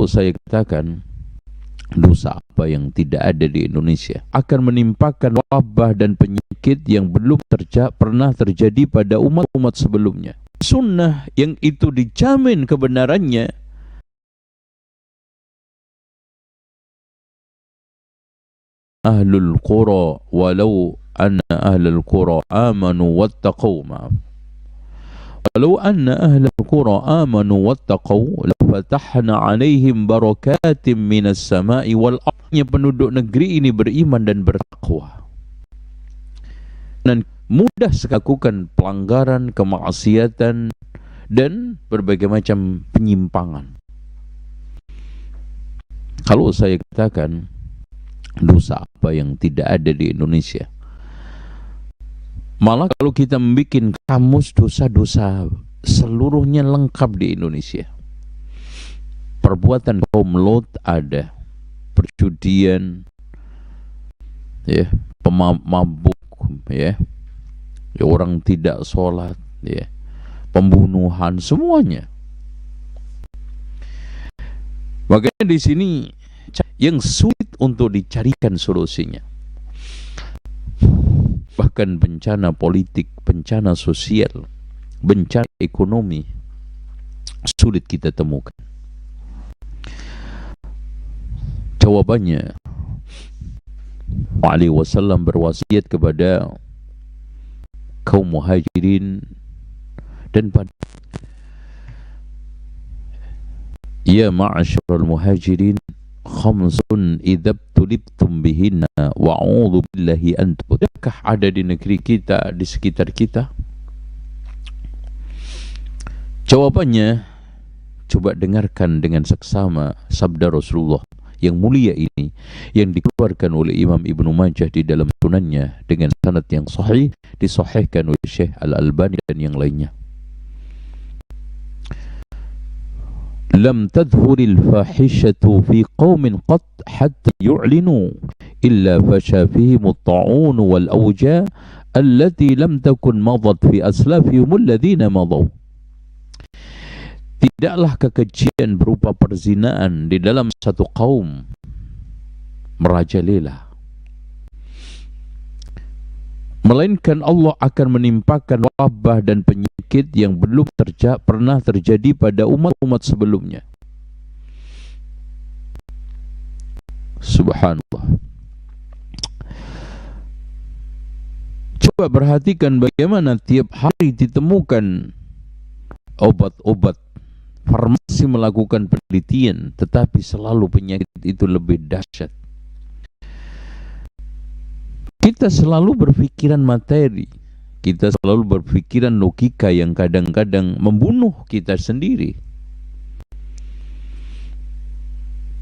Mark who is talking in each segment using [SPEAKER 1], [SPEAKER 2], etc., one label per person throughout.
[SPEAKER 1] saya katakan dosa apa yang tidak ada di Indonesia akan menimpakan wabah dan penyakit yang belum pernah terjadi pada umat-umat sebelumnya. Sunnah yang itu dijamin kebenarannya ahlul qura walau anna ahlul qura amanu wattaqau walau anna ahlul qura amanu wattaqau lafatahna alaihim barakatim minas sama'i wal ardh. Penduduk negeri ini beriman dan bertakwa dan mudah melakukan pelanggaran, kemaksiatan dan berbagai macam penyimpangan. Kalau saya katakan dosa apa yang tidak ada di Indonesia, malah kalau kita membuat kamus dosa-dosa seluruhnya lengkap di Indonesia. Perbuatan kaum Lot ada, perjudian, ya, pemabuk, ya, orang tidak sholat, ya, pembunuhan, semuanya. Makanya di sini yang sulit untuk dicarikan solusinya. Bahkan bencana politik, bencana sosial, bencana ekonomi sulit kita temukan. Jawabannya, Ali Wasallam berwasiat kepada kaum muhajirin dan ya ma'asyiral muhajirin khamsun idza tulibtum bihinna wa'udzu billahi an tudakah ada di negeri kita, di sekitar kita? Jawabannya, coba dengarkan dengan seksama sabda Rasulullah yang mulia ini yang dikeluarkan oleh Imam Ibnu Majah di dalam sunannya dengan sanad yang sahih, disahihkan oleh Syekh Al-Albani dan yang lainnya. Lam tadhuril fahishatu fi qaumin qat hatta yu'linu illa fasha fihim at-ta'un wal awja allati lam takun madat fi aslafihim alladhina madaw. Tidaklah kekejian berupa perzinaan di dalam satu kaum merajalela, melainkan Allah akan menimpakan wabah dan penyakit yang belum pernah terjadi pada umat-umat sebelumnya. Subhanallah. Coba perhatikan bagaimana tiap hari ditemukan obat-obat, farmasi melakukan penelitian, tetapi selalu penyakit itu lebih dahsyat. Kita selalu berpikiran materi, kita selalu berpikiran logika yang kadang-kadang membunuh kita sendiri.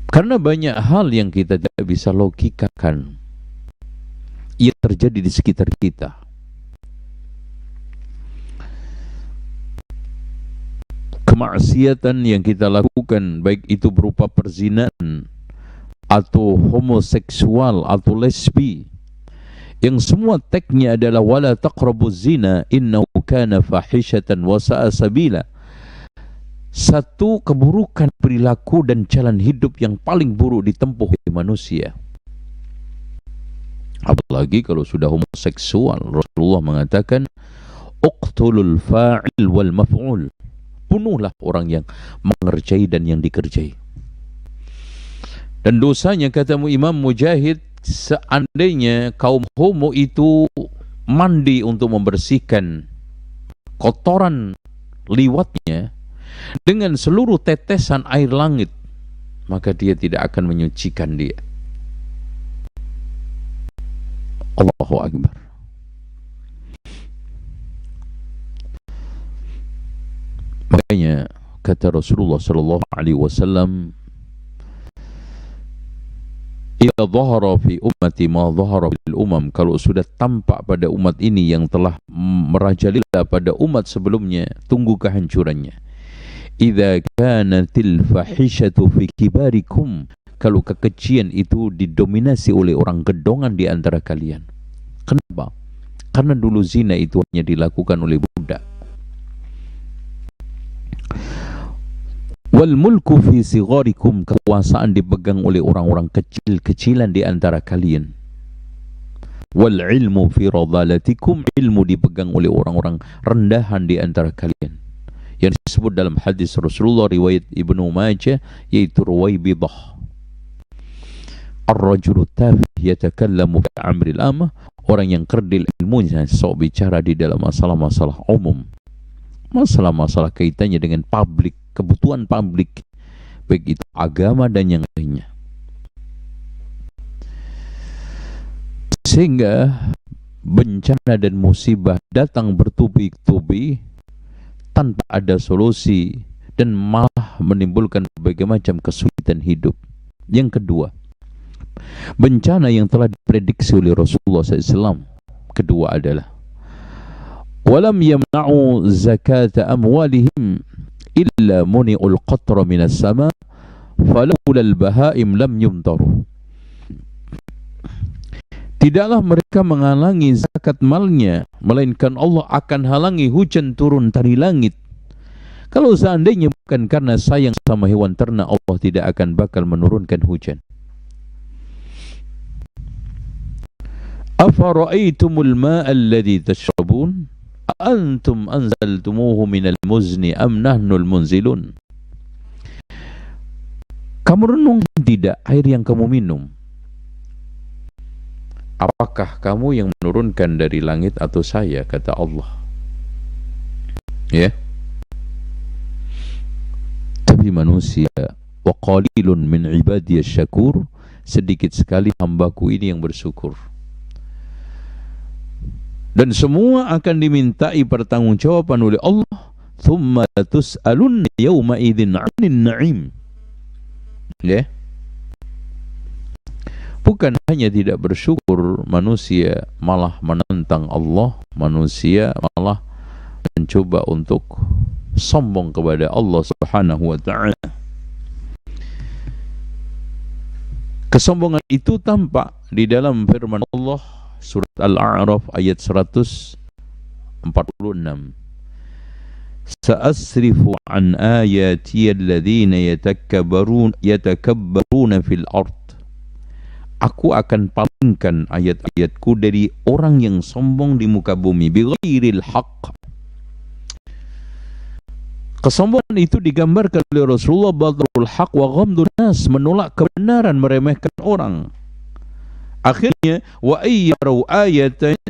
[SPEAKER 1] Karena banyak hal yang kita tidak bisa logikakan yang terjadi di sekitar kita. Kemaksiatan yang kita lakukan, baik itu berupa perzinahan atau homoseksual atau lesbi, yang semua teksnya adalah wala taqrabuz zina innahu kana fahishatan wa sa'a sabila. Satu keburukan perilaku dan jalan hidup yang paling buruk ditempuh oleh manusia. Apalagi kalau sudah homoseksual, Rasulullah mengatakan uqtulul fa'il wal maf'ul. Bunuhlah orang yang mengerjai dan yang dikerjai. Dan dosanya, kata Imam Mujahid, seandainya kaum homo itu mandi untuk membersihkan kotoran liwatnya dengan seluruh tetesan air langit, maka dia tidak akan menyucikan dia. Allahu Akbar. Makanya kata Rasulullah sallallahu alaihi wasallam, "Idza dhahara fi ummati ma dhahara bil umam." Kalau sudah tampak pada umat ini yang telah merajalela pada umat sebelumnya, tunggu kehancurannya. Idza kanatil fahishatu fi kibarikum. Kalau kekejian itu didominasi oleh orang gedongan di antara kalian. Kenapa? Karena dulu zina itu hanya dilakukan oleh budak. Wal mulku fi sigharikum, kekuasaan dipegang oleh orang-orang kecil-kecilan di antara kalian. Wal ilmu fi radhalatikum, ilmu dipegang oleh orang-orang rendahan di antara kalian. Yang disebut dalam hadis Rasulullah riwayat Ibnu Majah, yaitu Ruwaibidah. Ar-rajulu tafih yatakallamu bi amril amah, orang yang kerdil ilmunya sok bicara di dalam masalah-masalah umum, masalah-masalah kaitannya dengan publik, kebutuhan publik, baik itu agama dan yang lainnya. Sehingga bencana dan musibah datang bertubi-tubi tanpa ada solusi dan malah menimbulkan berbagai macam kesulitan hidup. Yang kedua, bencana yang telah diprediksi oleh Rasulullah SAW. Kedua adalah walam yamna'u zakata amwalihim illa muni'ul qatra minas sama falawla al-bahaim lam yumtaru. Tidaklah mereka menghalangi zakat malnya, melainkan Allah akan halangi hujan turun dari langit. Kalau seandainya bukan karena sayang sama hewan ternak, Allah tidak akan bakal menurunkan hujan. Afara'aitumul ma'a alladhi tashrabun antum anzaltumuhu minal muzni am nahnul munzilun. Kamu renung tidak air yang kamu minum? Apakah kamu yang menurunkan dari langit atau saya, kata Allah. Ya. Tapi manusia, wa qalilun min ibadiyas syakur, sedikit sekali hambaku ini yang bersyukur. Dan semua akan dimintai pertanggungjawaban oleh Allah. Thumma tus'alun yawma idzin 'anil na'im. Ya. Bukan hanya tidak bersyukur, manusia malah menentang Allah, manusia malah mencoba untuk sombong kepada Allah Subhanahu wa ta'ala. Kesombongan itu tampak di dalam firman Allah surat Al-A'raf ayat 146. Sa'asrifu an ayati alladhina yatakabbaruna fil ard. Aku akan palingkan ayat-ayatku dari orang yang sombong di muka bumi. Bighairil haqq. Kesombongan itu digambarkan oleh Rasulullah, batrul haq wa ghamdun nas, menolak kebenaran, meremehkan orang. Akhirnya wa ayyarau ayatan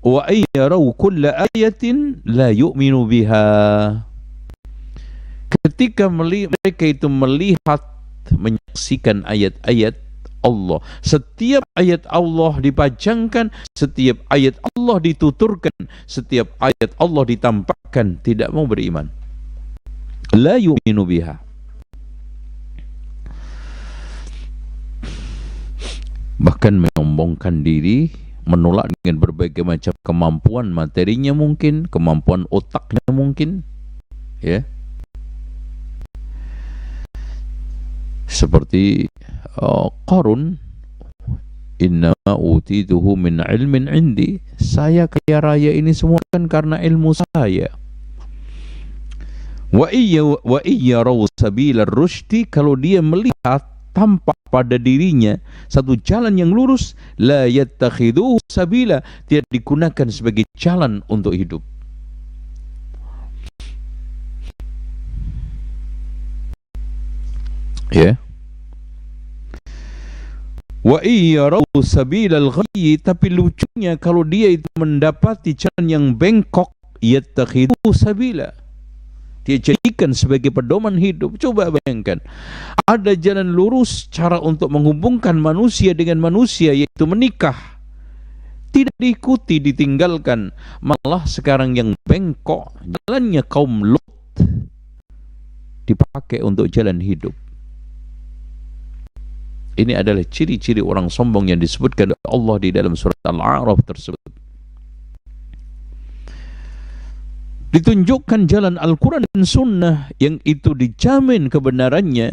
[SPEAKER 1] wa ayyarau kulla ayatin la yu'minu biha. Ketika mereka itu melihat, menyaksikan ayat-ayat Allah, setiap ayat Allah dipajangkan, setiap ayat Allah dituturkan, setiap ayat Allah ditampakkan, tidak mau beriman. La yu'minu biha. Bahkan menyombongkan diri, menolak dengan berbagai macam kemampuan materinya mungkin, kemampuan otaknya mungkin, ya. Seperti Qarun, inna utituhu min ilmin indi, saya kaya raya ini semua kan karena ilmu saya. Wa iya raw sabilar rusydi, kalau dia melihat tampak pada dirinya satu jalan yang lurus, la yattakhiduhu sabila, tidak digunakan sebagai jalan untuk hidup. Ya. Wa iyaraw sabilal ghayyi, tapi lucunya kalau dia itu mendapati jalan yang bengkok, yattakhidu sabila, dia jadikan sebagai pedoman hidup. Coba bayangkan, ada jalan lurus, cara untuk menghubungkan manusia dengan manusia, yaitu menikah, tidak diikuti, ditinggalkan. Malah sekarang yang bengkok, jalannya kaum Lut, dipakai untuk jalan hidup. Ini adalah ciri-ciri orang sombong yang disebutkan oleh Allah di dalam surat Al-A'raf tersebut. Ditunjukkan jalan Al-Quran dan Sunnah yang itu dijamin kebenarannya.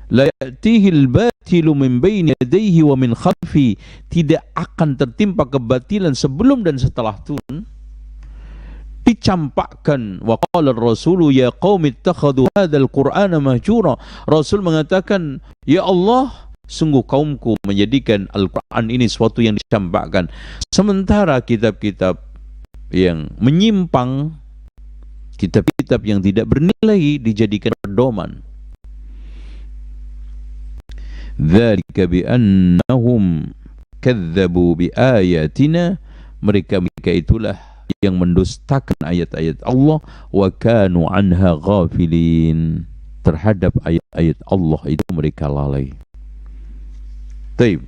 [SPEAKER 1] La ya'tihil batilu min baini yadayhi wa min khalfi, tidak akan tertimpa kebatilan sebelum dan setelah turun. dicampakkan. Wa qala ar-rasulu ya qaumi ittakhadhu hadzal qur'ana mahjura. Rasul mengatakan, ya Allah, sungguh kaumku menjadikan Al-Quran ini sesuatu yang dicampakkan. Sementara kitab-kitab yang menyimpang, kitab-kitab yang tidak bernilai dijadikan pedoman. Dzalika bi annahum kadzdzabu bi ayatina, mereka itulah yang mendustakan ayat-ayat Allah, wa kanu anha ghafilin, terhadap ayat-ayat Allah itu mereka lalai. Baik.